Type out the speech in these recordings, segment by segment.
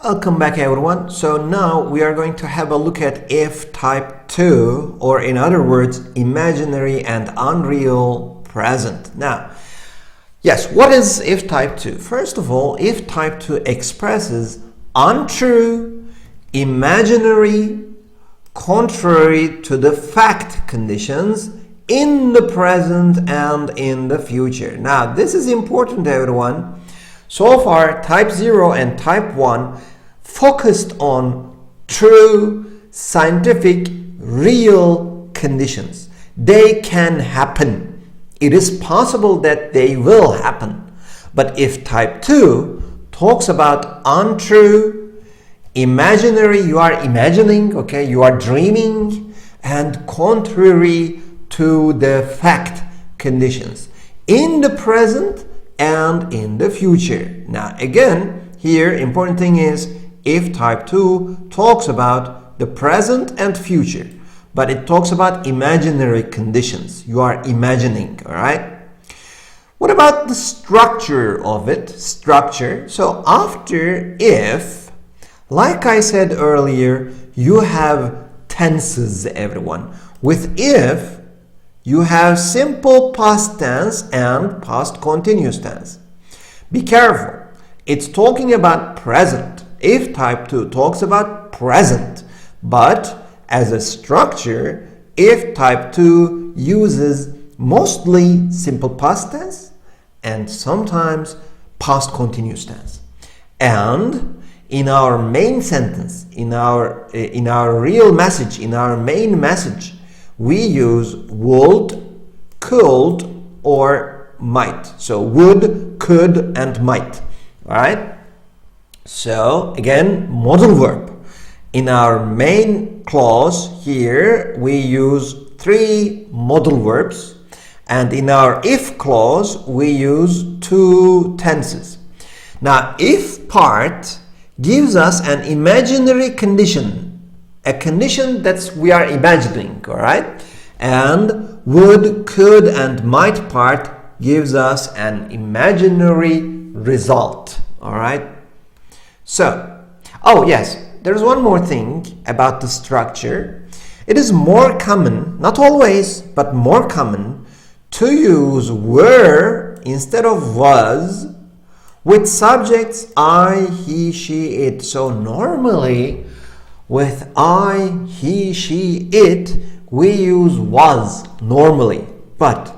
Welcome back everyone. So now we are going to have a look at if type 2, or in other words, imaginary and unreal present. Now, yes, what is if type 2? First of all, if type 2 expresses untrue, imaginary, contrary to the fact conditions in the present and in the future. Now, this is important everyone. So far, type 0 and type 1 focused on true, scientific, real conditions. They can happen. It is possible that they will happen. But if type 2 talks about untrue, imaginary, you are imagining, okay, you are dreaming, and contrary to the fact conditions in the present and in the future. Now again, here important thing is if type 2 talks about the present and future, but it talks about imaginary conditions. You are imagining, all right? What about the structure of it? Structure. So after if, like I said earlier, you have tenses, everyone. With if, you have simple past tense and past continuous tense. Be careful. It's talking about present. If type 2 talks about present, but as a structure, if type 2 uses mostly simple past tense and sometimes past continuous tense. And in our main sentence, in our real message, in our main message, we use would, could, or might. So would, could, and might. All right? So again, modal verb. In our main clause here, we use 3 modal verbs. And in our if clause, we use 2 tenses. Now, if part gives us an imaginary condition, a condition that we are imagining, all right? And would, could, and might part gives us an imaginary result, all right? So, oh yes, there's one more thing about the structure. It is more common, not always, but more common to use were instead of was with subjects I, he, she, it. So normally, with I, he, she, it, we use was normally. But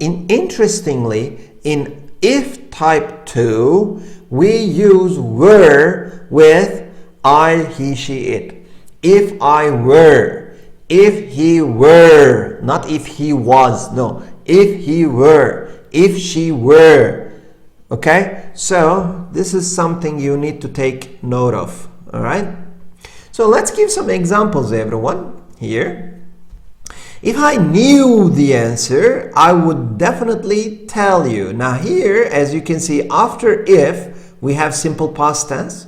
interestingly, in if type 2, we use were with I, he, she, it. If I were, if he were, not if he was, no. If he were, if she were. Okay? So, this is something you need to take note of. All right? So let's give some examples, everyone, here. If I knew the answer, I would definitely tell you. Now here, as you can see, after if, we have simple past tense.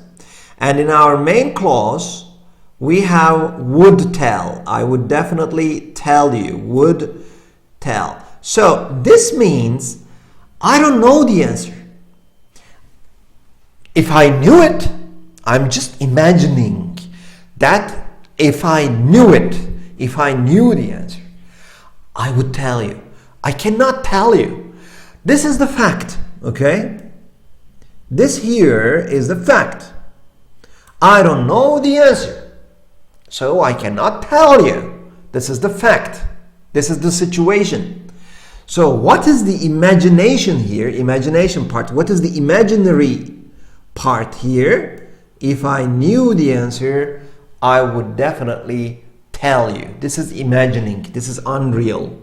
And in our main clause, we have would tell. I would definitely tell you, would tell. So this means I don't know the answer. If I knew it, I'm just imagining. That if I knew it, if I knew the answer, I would tell you. I cannot tell you. This is the fact, okay? This here is the fact. I don't know the answer, so I cannot tell you. This is the fact. This is the situation. So what is the imagination here? Imagination part. What is the imaginary part here? If I knew the answer, I would definitely tell you. This is imagining. This is unreal.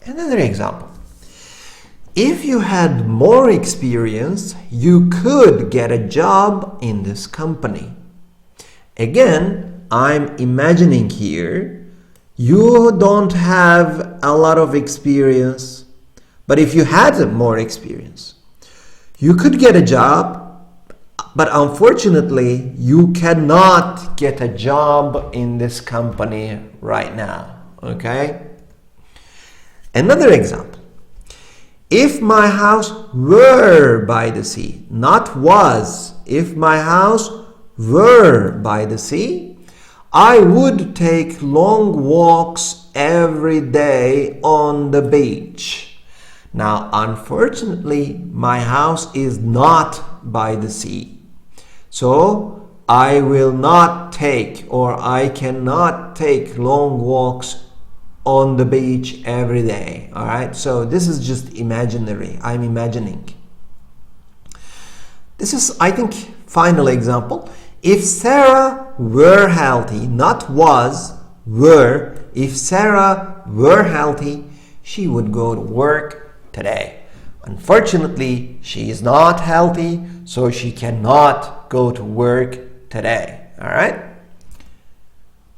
Another example. If you had more experience, you could get a job in this company. Again, I'm imagining here. You don't have a lot of experience, but if you had more experience, you could get a job. But unfortunately, you cannot get a job in this company right now, okay? Another example. If my house were by the sea, not was, if my house were by the sea, I would take long walks every day on the beach. Now, unfortunately, my house is not by the sea. So, I will not take, or I cannot take long walks on the beach every day. All right, so this is just imaginary. I'm imagining. This is, I think, final example. If Sarah were healthy, not was, were, if Sarah were healthy, she would go to work today. Unfortunately, she is not healthy, so she cannot go to work today. All right?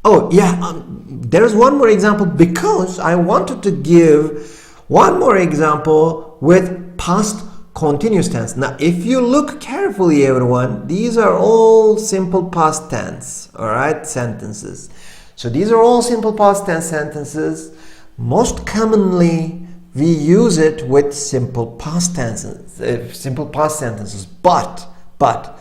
Oh, yeah, there's one more example because I wanted to give one more example with past continuous tense. Now, if you look carefully, everyone, these are all simple past tense, all right, sentences. So these are all simple past tense sentences. Most commonly, we use it with simple past tenses, But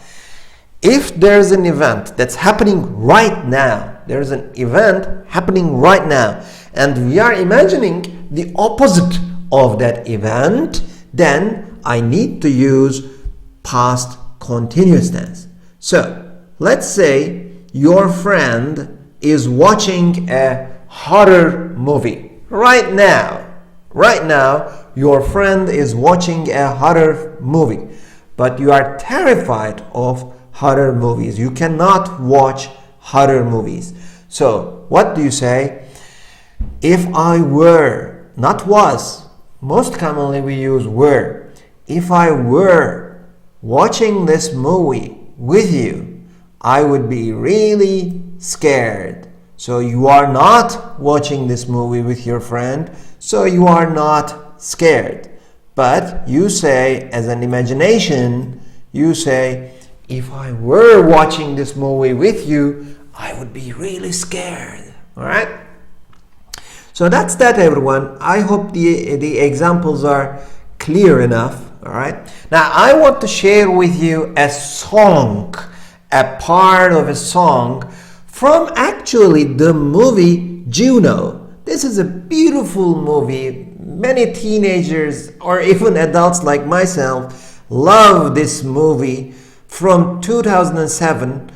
if there's an event that's happening right now, there's an event happening right now, and we are imagining the opposite of that event, then I need to use past continuous tense. So, let's say your friend is watching a horror movie right now. Right now, your friend is watching a horror movie, but you are terrified of horror movies. You cannot watch horror movies. So, what do you say? If I were, not was, most commonly we use were. If I were watching this movie with you, I would be really scared. So you are not watching this movie with your friend, so you are not scared. But you say, as an imagination, you say, if I were watching this movie with you, I would be really scared. All right? So that's that, everyone. I hope the examples are clear enough. All right. Now I want to share with you a song, a part of a song from actually the movie Juno. This is a beautiful movie. Many teenagers or even adults like myself love this movie from 2007.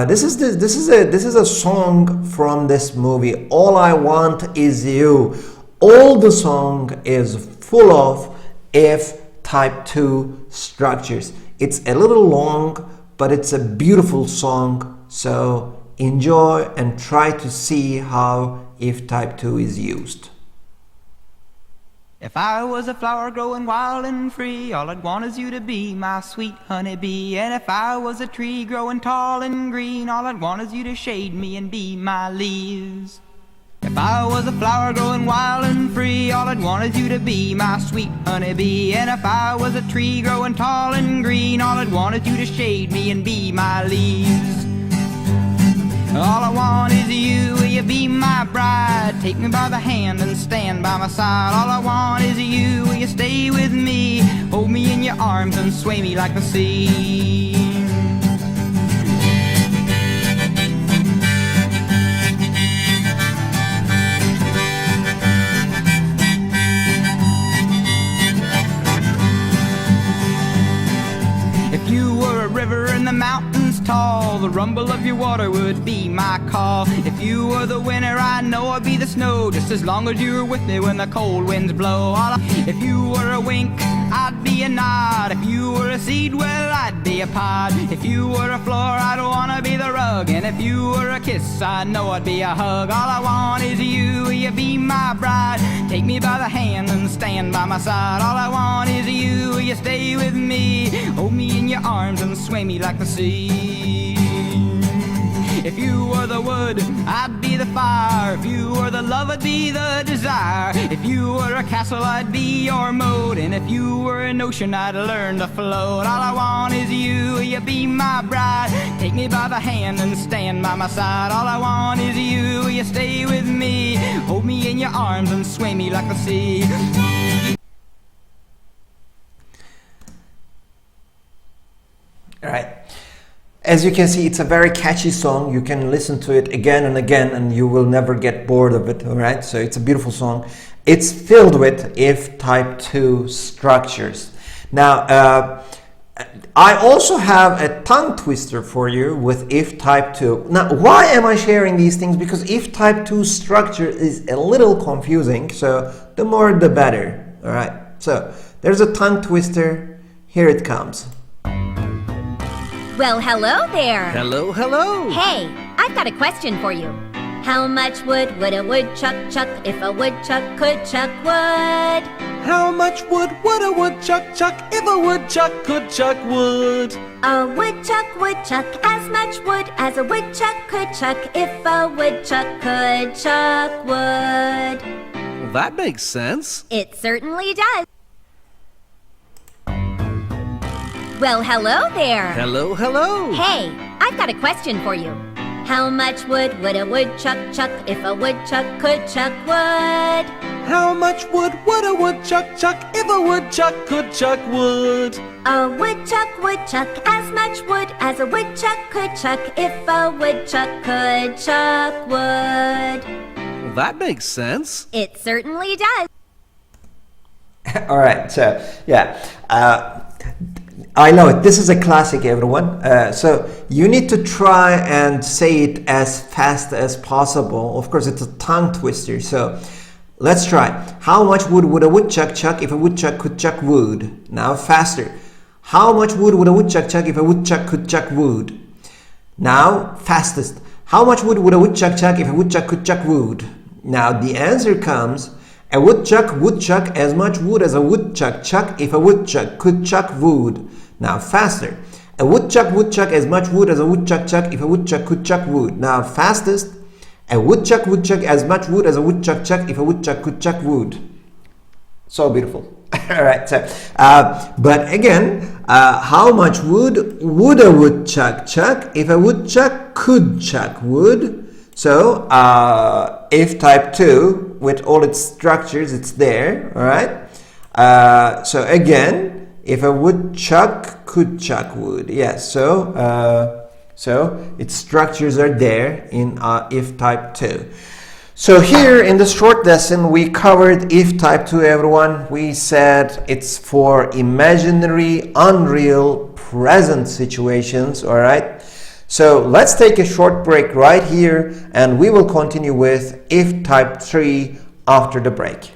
This is a song from this movie. All I Want Is You. All the song is full of if type 2 structures. It's a little long, but it's a beautiful song. So enjoy and try to see how if type 2 is used. If I was a flower growing wild and free, all I'd want is you to be my sweet honeybee. And if I was a tree growing tall and green, all I'd want is you to shade me and be my leaves. If I was a flower growing wild and free, all I'd want is you to be my sweet honeybee. And if I was a tree growing tall and green, all I'd want is you to shade me and be my leaves. All I want is you, will you be my bride? Take me by the hand and stand by my side. All I want is you, will you stay with me? Hold me in your arms and sway me like the sea. If you were a river in the mountains tall, the rumble of your water would be my call. If you were the winter, I know I'd be the snow, just as long as you were with me when the cold winds blow. If you were a wink, I'd be a nod. If you were a seed, well, I'd be a pod. If you were a floor, I'd wanna be the rug. And if you were a kiss, I know I'd be a hug. All I want is you, will you be my bride? Take me by the hand and stand by my side. All I want is you, will you stay with me? Hold me in your arms and sway me like the sea. If you were the wood, I'd be the fire. If you were the love, I'd be the desire. If you were a castle, I'd be your moat. And if you were an ocean, I'd learn to float. All I want is you, will you be my bride? Take me by the hand and stand by my side. All I want is you, will you stay with me? Hold me in your arms and sway me like the sea. All right. As you can see, it's a very catchy song. You can listen to it again and again and you will never get bored of it, all right? So it's a beautiful song. It's filled with if type 2 structures. Now, I also have a tongue twister for you with if type 2. Now, why am I sharing these things? Because if type 2 structure is a little confusing, so the more the better, all right? So there's a tongue twister. Here it comes. Well, hello there. Hello, hello. Hey, I've got a question for you. How much wood would a woodchuck chuck if a woodchuck could chuck wood? How much wood would a woodchuck chuck if a woodchuck could chuck wood? A woodchuck would chuck as much wood as a woodchuck could chuck if a woodchuck could chuck wood. Well, that makes sense. It certainly does. Well, hello there. Hello, hello. Hey, I've got a question for you. How much wood would a woodchuck chuck if a woodchuck could chuck wood? How much wood would a woodchuck chuck if a woodchuck could chuck wood? A woodchuck would chuck as much wood as a woodchuck could chuck if a woodchuck could chuck wood. Well, that makes sense. It certainly does. All right, so yeah, I know it. This is a classic, everyone. So you need to try and say it as fast as possible. Of course, it's a tongue twister. So let's try. How much wood would a woodchuck chuck if a woodchuck could chuck wood? Now faster. How much wood would a woodchuck chuck if a woodchuck could chuck wood? Now fastest. How much wood would a woodchuck chuck if a woodchuck could chuck wood? Now the answer comes. A woodchuck would chuck as much wood as a woodchuck chuck if a woodchuck could chuck wood. Now faster. A woodchuck would chuck as much wood as a woodchuck chuck if a woodchuck could chuck wood. Now fastest. A woodchuck would chuck as much wood as a woodchuck chuck if a woodchuck could chuck wood. So beautiful. All right. So, but again, how much wood would a woodchuck chuck if a woodchuck could chuck wood? So if type 2 with all its structures, it's there. All right. So again, if a woodchuck could chuck wood, yes. So its structures are there in if type 2. So here in the short lesson, we covered if type 2, everyone. We said it's for imaginary, unreal, present situations, all right? So let's take a short break right here, and we will continue with if type 3 after the break.